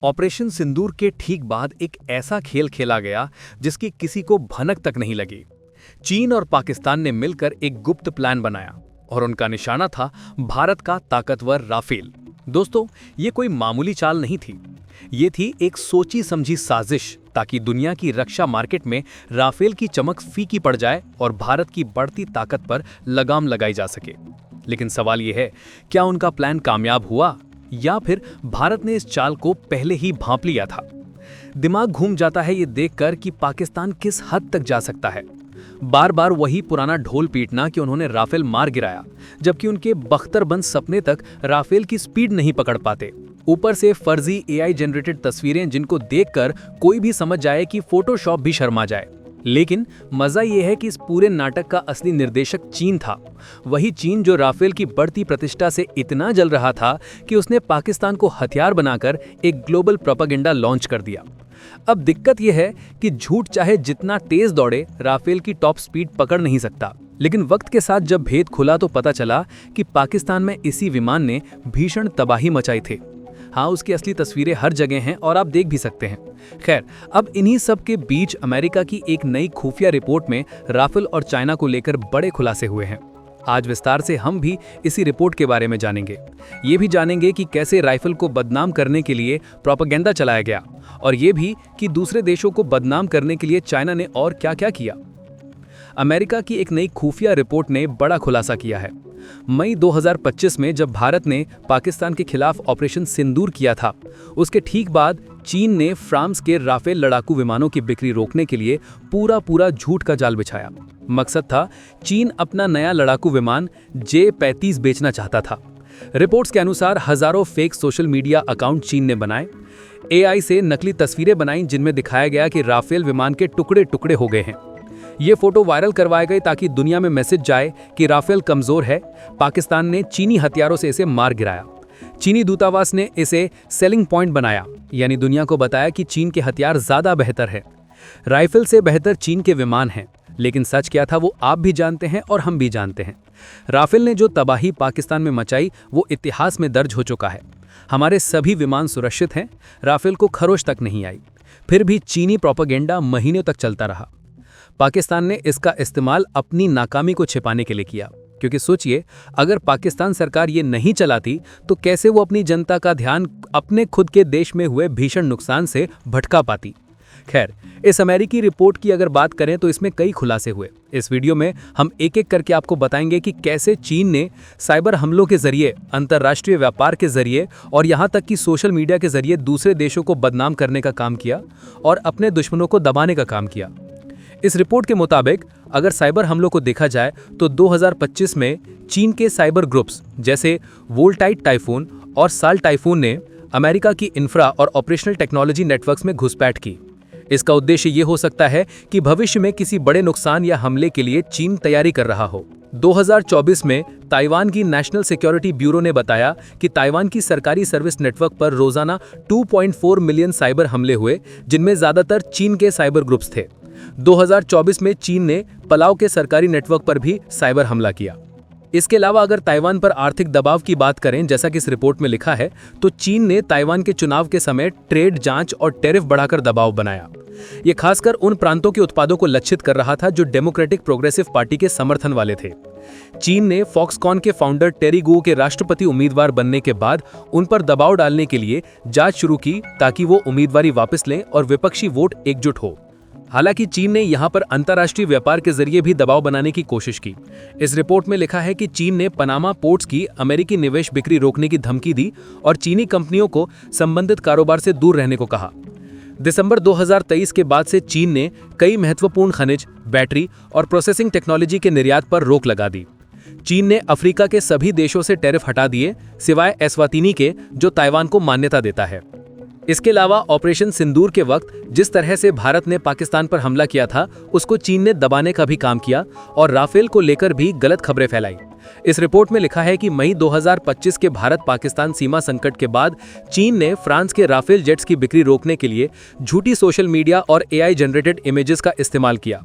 Operation सिंदूर के ठीक बाद एक ऐसा खेल खेला गया जिसकी किसी को भनक तक नहीं लगी। चीन और पाकिस्तान ने मिलकर एक गुप्त प्लान बनाया और उनका निशाना था भारत का ताकतवर राफेल। दोस्तों, ये कोई मामूली चाल नहीं थी, ये थी एक सोची समझी साजिश ताकि दुनिया की रक्षा मार्केट में राफेल की चमक फीकी पड़ जाए और भारत की बढ़ती ताकत पर लगाम लगाई जा सके। लेकिन सवाल यह है, क्या उनका प्लान कामयाब हुआ या फिर भारत ने इस चाल को पहले ही भांप लिया था? दिमाग घूम जाता है ये देखकर कि पाकिस्तान किस हद तक जा सकता है। बार बार वही पुराना ढोल पीटना कि उन्होंने राफेल मार गिराया, जबकि उनके बख्तरबंद सपने तक राफेल की स्पीड नहीं पकड़ पाते। ऊपर से फर्जी एआई जनरेटेड तस्वीरें जिनको देखकर कोई भी समझ जाए कि फोटोशॉप भी शर्मा जाए। लेकिन मजा यह है कि इस पूरे नाटक का असली निर्देशक चीन था। वही चीन जो राफेल की बढ़ती प्रतिष्ठा से इतना जल रहा था कि उसने पाकिस्तान को हथियार बनाकर एक ग्लोबल प्रोपेगेंडा लॉन्च कर दिया। अब दिक्कत यह है कि झूठ चाहे जितना तेज दौड़े, राफेल की टॉप स्पीड पकड़ नहीं सकता। लेकिन वक्त के साथ जब भेद खुला तो पता चला कि पाकिस्तान में इसी विमान ने भीषण तबाही मचाई थी। हाँ, उसकी असली तस्वीरें हर जगह हैं और आप देख भी सकते हैं। खैर, अब इन्हीं सब के बीच अमेरिका की एक नई खुफिया रिपोर्ट में राफेल और चाइना को लेकर बड़े खुलासे हुए हैं। आज विस्तार से हम भी इसी रिपोर्ट के बारे में जानेंगे। ये भी जानेंगे कि कैसे राइफल को बदनाम करने के लिए प्रोपेगेंडा चलाया गया, और ये भी कि दूसरे देशों को बदनाम करने के लिए चाइना ने और क्या-क्या किया। अमेरिका की एक नई खुफिया रिपोर्ट ने बड़ा खुलासा किया है। मई 2025 में जब भारत ने पाकिस्तान के खिलाफ ऑपरेशन सिंदूर किया था, उसके ठीक बाद चीन ने फ्रांस के राफेल लड़ाकू विमानों की बिक्री रोकने के लिए पूरा झूठ का जाल बिछाया। मकसद था, चीन अपना नया लड़ाकू विमान J-35 बेचना चाहता था। रिपोर्ट्स के अनुसार हजारों फेक सोशल मीडिया अकाउंट चीन ने बनाए, एआई से नकली तस्वीरें बनाई जिनमें दिखाया गया कि राफेल विमान के टुकड़े टुकड़े हो गए हैं। ये फोटो वायरल करवाए गए ताकि दुनिया में मैसेज जाए कि राफेल कमजोर है। पाकिस्तान ने चीनी हथियारों से इसे मार गिराया। चीनी दूतावास ने इसे सेलिंग पॉइंट बनाया, यानी दुनिया को बताया कि चीन के हथियार ज्यादा बेहतर है। राइफल से बेहतर चीन के विमान हैं। लेकिन सच क्या था वो आप भी जानते हैं और हम भी जानते हैं। राफेल ने जो तबाही पाकिस्तान में मचाई वो इतिहास में दर्ज हो चुका है। हमारे सभी विमान सुरक्षित हैं, राफेल को खरोच तक नहीं आई। फिर भी चीनी प्रोपेगेंडा महीनों तक चलता रहा। पाकिस्तान ने इसका इस्तेमाल अपनी नाकामी को छिपाने के लिए किया, क्योंकि सोचिए, अगर पाकिस्तान सरकार ये नहीं चलाती तो कैसे वो अपनी जनता का ध्यान अपने खुद के देश में हुए भीषण नुकसान से भटका पाती। खैर, इस अमेरिकी रिपोर्ट की अगर बात करें तो इसमें कई खुलासे हुए। इस वीडियो में हम एक एक करके आपको बताएंगे कि कैसे चीन ने साइबर हमलों के जरिए, अंतर्राष्ट्रीय व्यापार के जरिए और यहाँ तक कि सोशल मीडिया के जरिए दूसरे देशों को बदनाम करने का काम किया और अपने दुश्मनों को दबाने का काम किया। इस रिपोर्ट के मुताबिक अगर साइबर हमलों को देखा जाए तो 2025 में चीन के साइबर ग्रुप्स जैसे वोल्टाइट टाइफून और साल टाइफून ने अमेरिका की इंफ्रा और ऑपरेशनल टेक्नोलॉजी नेटवर्क्स में घुसपैठ की। इसका उद्देश्य ये हो सकता है कि भविष्य में किसी बड़े नुकसान या हमले के लिए चीन तैयारी कर रहा हो। 2024 में ताइवान की नेशनल सिक्योरिटी ब्यूरो ने बताया कि ताइवान की सरकारी सर्विस नेटवर्क पर रोजाना 2.4 मिलियन साइबर हमले हुए, जिनमें ज्यादातर चीन के साइबर ग्रुप्स थे। 2024 में चीन ने पलाव के सरकारी नेटवर्क पर भी साइबर हमला किया। इसके अलावा अगर ताइवान पर आर्थिक दबाव की बात करें, जैसा कि इस रिपोर्ट में लिखा है, तो चीन ने ताइवान के चुनाव के समय ट्रेड जांच और टैरिफ बढ़ाकर दबाव बनाया। ये खासकर उन प्रांतों के उत्पादों को लक्षित कर रहा था जो डेमोक्रेटिक प्रोग्रेसिव पार्टी के समर्थन वाले थे। चीन ने फॉक्सकॉन के फाउंडर टेरी गू के राष्ट्रपति उम्मीदवार बनने के बाद उन पर दबाव डालने के लिए जांच शुरू की ताकि वो उम्मीदवारी वापस लें और विपक्षी वोट एकजुट हो। हालांकि चीन ने यहां पर अंतर्राष्ट्रीय व्यापार के जरिए भी दबाव बनाने की कोशिश की। इस रिपोर्ट में लिखा है कि चीन ने पनामा पोर्ट्स की अमेरिकी निवेश बिक्री रोकने की धमकी दी और चीनी कंपनियों को संबंधित कारोबार से दूर रहने को कहा। दिसंबर 2023 के बाद से चीन ने कई महत्वपूर्ण खनिज, बैटरी और प्रोसेसिंग टेक्नोलॉजी के निर्यात पर रोक लगा दी। चीन ने अफ्रीका के सभी देशों से टैरिफ हटा दिए, सिवाय एस्वातिनी के, जो ताइवान को मान्यता देता है। इसके अलावा ऑपरेशन सिंदूर के वक्त जिस तरह से भारत ने पाकिस्तान पर हमला किया था, उसको चीन ने दबाने का भी काम किया और राफेल को लेकर भी गलत खबरें फैलाई। इस रिपोर्ट में लिखा है कि मई 2025 के भारत पाकिस्तान सीमा संकट के बाद चीन ने फ्रांस के राफेल जेट्स की बिक्री रोकने के लिए झूठी सोशल मीडिया और एआई जनरेटेड इमेजेस का इस्तेमाल किया।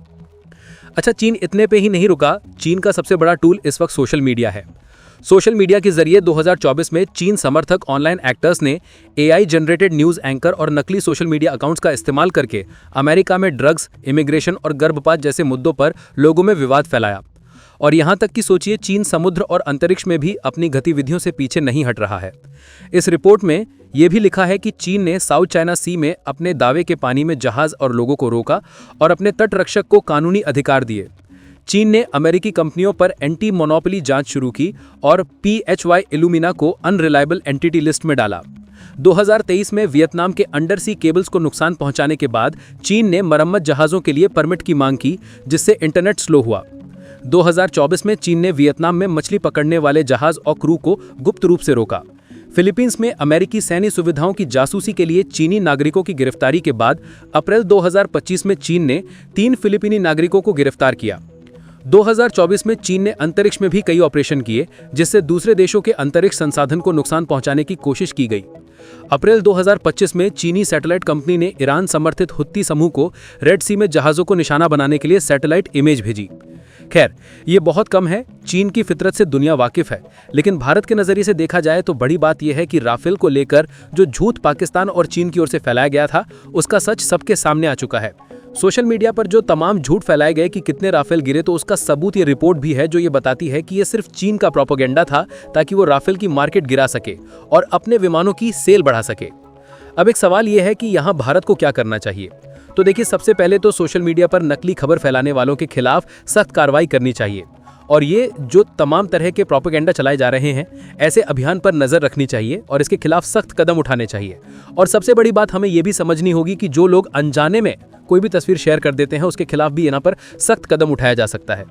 अच्छा, चीन इतने पे ही नहीं रुका। चीन का सबसे बड़ा टूल इस वक्त सोशल मीडिया है। सोशल मीडिया के जरिए 2024 में चीन समर्थक ऑनलाइन एक्टर्स ने एआई जनरेटेड न्यूज एंकर और नकली सोशल मीडिया अकाउंट्स का इस्तेमाल करके अमेरिका में ड्रग्स, इमिग्रेशन और गर्भपात जैसे मुद्दों पर लोगों में विवाद फैलाया। और यहां तक कि सोचिए, चीन समुद्र और अंतरिक्ष में भी अपनी गतिविधियों से पीछे नहीं हट रहा है। इस रिपोर्ट में यह भी लिखा है कि चीन ने साउथ चाइना सी में अपने दावे के पानी में जहाज और लोगों को रोका और अपने तटरक्षक को कानूनी अधिकार दिए। चीन ने अमेरिकी कंपनियों पर एंटी मोनोपोली जांच शुरू की और PHY इल्यूमिना को अनरिलायबल एंटिटी लिस्ट में डाला। 2023 में वियतनाम के अंडर सी केबल्स को नुकसान पहुंचाने के बाद चीन ने मरम्मत जहाजों के लिए परमिट की मांग की, जिससे इंटरनेट स्लो हुआ। 2024 में चीन ने वियतनाम में मछली पकड़ने वाले जहाज और क्रू को गुप्त रूप से रोका। फिलीपींस में अमेरिकी सैन्य सुविधाओं की जासूसी के लिए चीनी नागरिकों की गिरफ्तारी के बाद अप्रैल 2025 में चीन ने 3 फिलीपीनी नागरिकों को गिरफ्तार किया। 2024 में चीन ने अंतरिक्ष में भी कई ऑपरेशन किए, जिससे दूसरे देशों के अंतरिक्ष संसाधन को नुकसान पहुंचाने की कोशिश की गई। अप्रैल 2025 में चीनी सैटेलाइट कंपनी ने ईरान समर्थित हुत्ती समूह को रेड सी में जहाजों को निशाना बनाने के लिए सैटेलाइट इमेज भेजी। खैर, ये बहुत कम है, चीन की फितरत से दुनिया वाकिफ है, लेकिन भारत के नजरिए से देखा जाए तो बड़ी बात यह है कि राफेल को लेकर जो झूठ पाकिस्तान और चीन की ओर से फैलाया गया था, उसका सच सबके सामने आ चुका है। सोशल मीडिया पर जो तमाम झूठ फैलाए गए कि कितने राफेल गिरे, तो उसका सबूत ये रिपोर्ट भी है, जो ये बताती है कि ये सिर्फ चीन का प्रोपेगेंडा था ताकि वो राफेल की मार्केट गिरा सके और अपने विमानों की सेल बढ़ा सके। अब एक सवाल ये है कि यहाँ भारत को क्या करना चाहिए। तो देखिए, सबसे पहले तो सोशल मीडिया पर नकली खबर फैलाने वालों के खिलाफ सख्त कार्रवाई करनी चाहिए और ये जो तमाम तरह के प्रोपेगेंडा चलाए जा रहे हैं, ऐसे अभियान पर नजर रखनी चाहिए और इसके खिलाफ सख्त कदम उठाने चाहिए। और सबसे बड़ी बात हमें यह भी समझनी होगी कि जो लोग अनजाने में कोई भी तस्वीर शेयर कर देते हैं, उसके खिलाफ भी यहाँ पर सख्त कदम उठाया जा सकता है।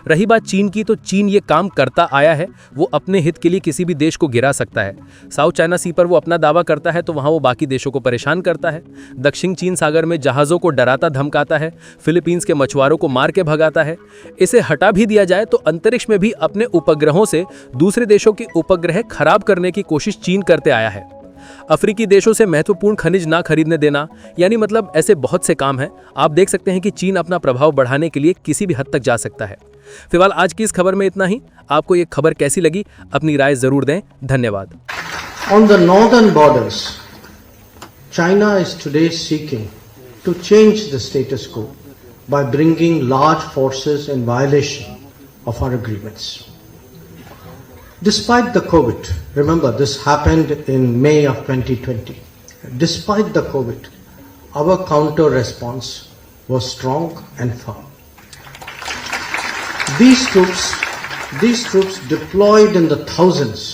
रही बात चीन की, तो चीन ये काम करता आया है, वो अपने हित के लिए किसी भी देश को गिरा सकता है। साउथ चाइना सी पर वो अपना दावा करता है तो वहाँ वो बाकी देशों को परेशान करता है। दक्षिण चीन सागर में जहाज़ों को डराता धमकाता है, फिलीपींस के मछुआरों को मार के भगाता है। इसे हटा भी दिया जाए तो अंतरिक्ष में भी अपने उपग्रहों से दूसरे देशों के उपग्रह खराब करने की कोशिश चीन करते आया है। अफ्रीकी देशों से महत्वपूर्ण खनिज ना खरीदने देना, यानी मतलब ऐसे बहुत से काम हैं। आप देख सकते हैं कि चीन अपना प्रभाव बढ़ाने के लिए किसी भी हद तक जा सकता है। फिलहाल आज की इस खबर में इतना ही। आपको ये खबर कैसी लगी, अपनी राय जरूर दें। धन्यवाद। On the northern borders, China is today seeking to change the status quo by bringing large forces in violation of our agreements. Despite the COVID, remember this happened in May of 2020. Despite the COVID, our counter response was strong and firm. These troops deployed in the thousands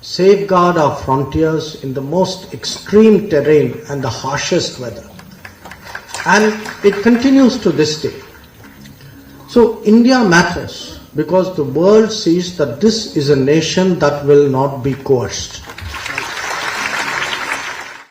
safeguard our frontiers in the most extreme terrain and the harshest weather. And it continues to this day. So India matters because the world sees that this is a nation that will not be coerced.